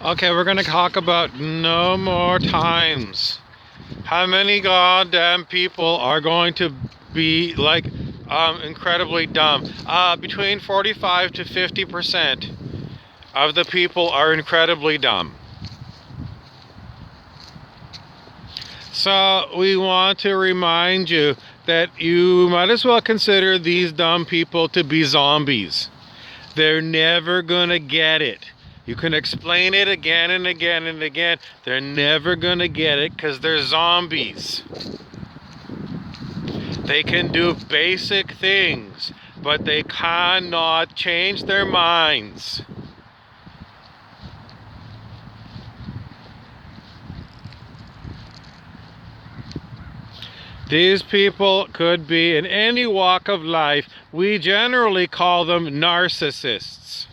Okay, we're gonna talk about no more times. How many goddamn people are going to be like incredibly dumb? Between 45 to 50% of the people are incredibly dumb. So we want to remind you that you might as well consider these dumb people to be zombies. They're never gonna get it. You can explain it again and again and again. They're never gonna get it because they're zombies. They can do basic things, but they cannot change their minds. These people could be in any walk of life. We generally call them narcissists.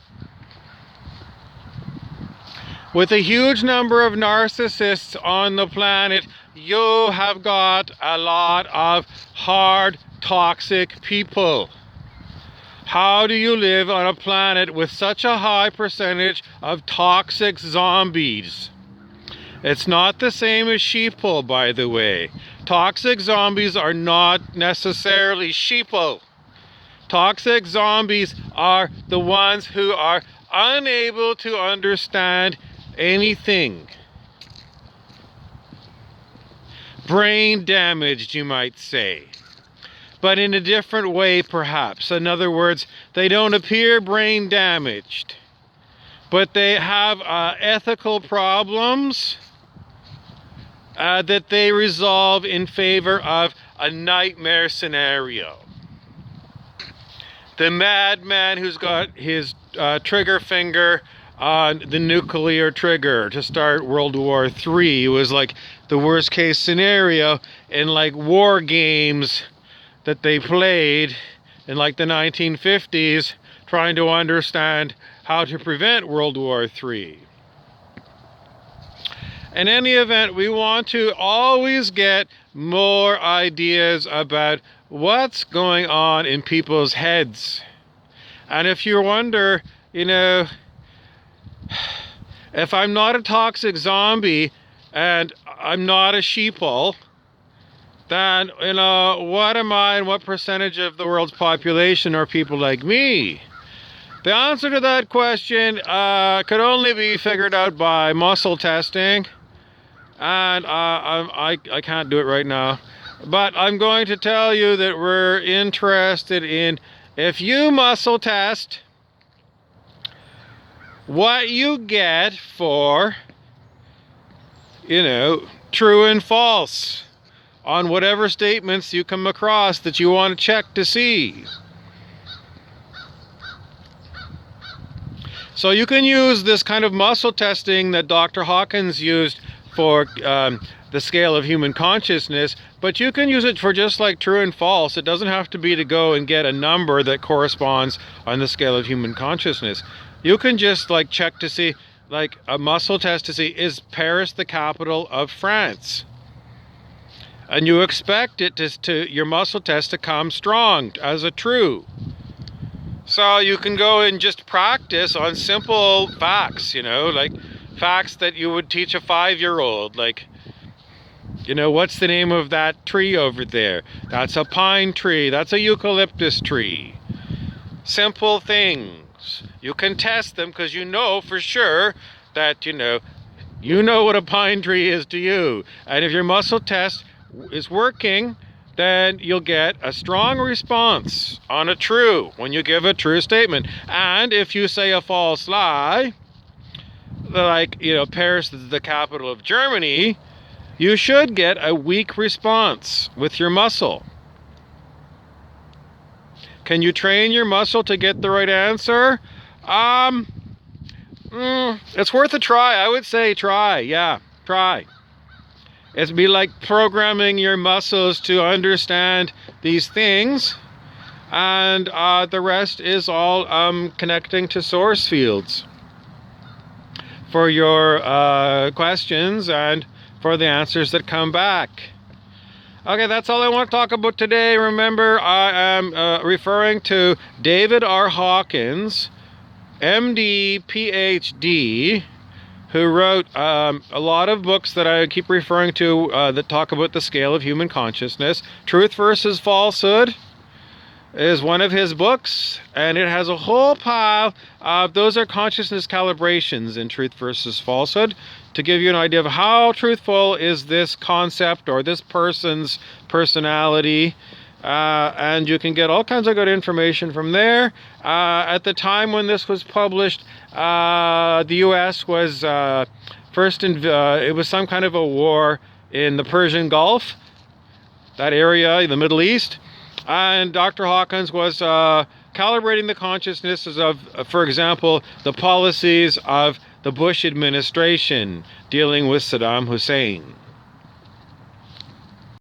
With a huge number of narcissists on the planet, you have got a lot of hard, toxic people. How do you live on a planet with such a high percentage of toxic zombies? It's not the same as sheeple, by the way. Toxic zombies are not necessarily sheeple. Toxic zombies are the ones who are unable to understand anything. Brain damaged, you might say. But in a different way, perhaps. In other words, they don't appear brain damaged, but they have ethical problems that they resolve in favor of a nightmare scenario. The madman who's got his trigger finger on the nuclear trigger to start World War III was like the worst case scenario in like war games that they played in like the 1950s, trying to understand how to prevent World War III. In any event, we want to always get more ideas about what's going on in people's heads. And if you wonder, if I'm not a toxic zombie and I'm not a sheeple, then, what am I and what percentage of the world's population are people like me? The answer to that question could only be figured out by muscle testing. And I can't do it right now. But I'm going to tell you that we're interested in, if you muscle test, what you get for, true and false on whatever statements you come across that you want to check to see. So you can use this kind of muscle testing that Dr. Hawkins used for the scale of human consciousness, but you can use it for just like true and false. It doesn't have to be to go and get a number that corresponds on the scale of human consciousness. You can just like check to see, like a muscle test to see, is Paris the capital of France? And you expect it to your muscle test to come strong as a true. So you can go and just practice on simple facts, like facts that you would teach a 5-year-old, like, what's the name of that tree over there? That's a pine tree. That's a eucalyptus tree. Simple things. You can test them because you know for sure that, you know what a pine tree is to you. And if your muscle test is working, then you'll get a strong response on a true when you give a true statement. And if you say a false lie, like, Paris is the capital of Germany, you should get a weak response with your muscle. Can you train your muscle to get the right answer? It's worth a try. I would say try. Yeah, try. It'd be like programming your muscles to understand these things, and the rest is all connecting to source fields for your questions and for the answers that come back. Okay, that's all I want to talk about today. Remember, I am referring to David R. Hawkins, MD, PhD, who wrote a lot of books that I keep referring to that talk about the scale of human consciousness. Truth versus Falsehood is one of his books, and it has a whole pile of those are consciousness calibrations in Truth versus Falsehood to give you an idea of how truthful is this concept or this person's personality. And you can get all kinds of good information from there. At the time when this was published, the U.S. was it was some kind of a war in the Persian Gulf, that area, the Middle East. And Dr. Hawkins was calibrating the consciousnesses of, for example, the policies of the Bush administration dealing with Saddam Hussein.